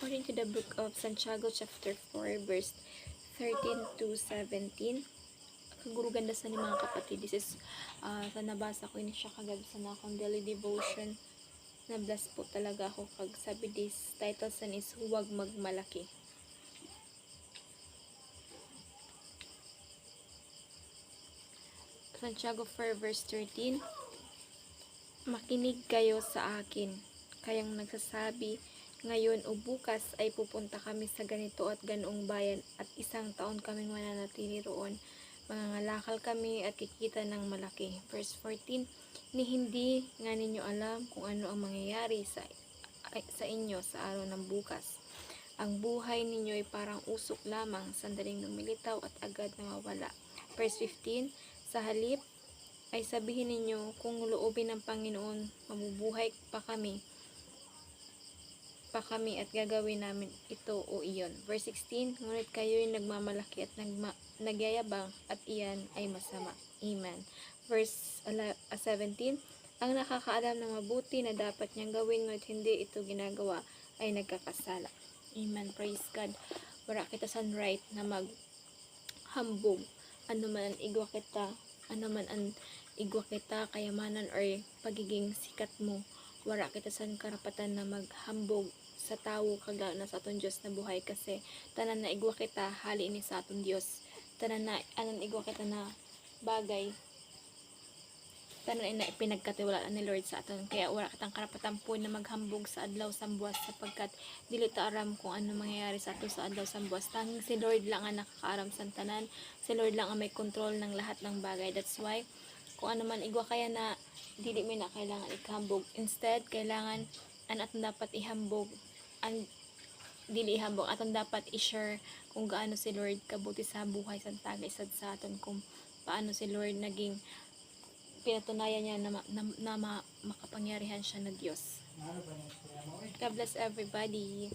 according to the book of Santiago chapter 4 verse 13 to 17. Kaguruganda sa ni mga kapatid. This is sa nabasa ko ini siya kagabi sa akong daily devotion. Na-bless po talaga ako kag sabi this title san is huwag magmalaki. Santiago 4 verse 13. Makinig kayo sa akin, kayang nagsasabi ngayon o bukas ay pupunta kami sa ganito at ganoong bayan at isang taon kaming mananatili roon. Mangangalakal kami at kikita ng malaki. Verse 14. Ni hindi nga ninyo alam kung ano ang mangyayari sa inyo sa araw ng bukas. Ang buhay ninyo ay parang usok lamang, sandaling lumilitaw at agad nawawala. Verse 15. Sa halip ay sabihin ninyo kung loobin ng Panginoon, mabubuhay pa kami at gagawin namin ito o iyon. Verse 16, ngunit kayo'y nagmamalaki at nagyayabang at iyan ay masama. Amen. Verse 17, ang nakakaalam ng mabuti na dapat niyang gawin ngunit hindi ito ginagawa ay nagkakasala. Amen. Praise God. Wala kita san right na maghambog. Ano man ang igwa kita, kayamanan or pagiging sikat mo. Wala kita sa karapatan na maghambog sa tao kaga na sa aton Diyos na buhay kasi tanan na igwa kita hali ni sa aton Diyos. Tanan na anan igwa kita na bagay tanan na ipinagkatiwalaan ni Lord sa aton. Kaya wala kitang karapatan po na maghambog sa adlaw sa buwas sapagkat dili ta aram kung ano mangyayari sa ato sa adlaw sa buwas. Tanging si Lord lang ang nakakaaram sa tanan. Si Lord lang ang may control ng lahat ng bagay. That's why kung ano man igwa kaya na dili mi na kailangan ihambog. Instead, kailangan aton dapat ihambog ang dili ihambog aton dapat i-share kung gaano si Lord kabuti sa buhay sa tagay sad sa aton, kung paano si Lord naging pinatunayan niya na makapangyarihan siya na Diyos. God bless everybody.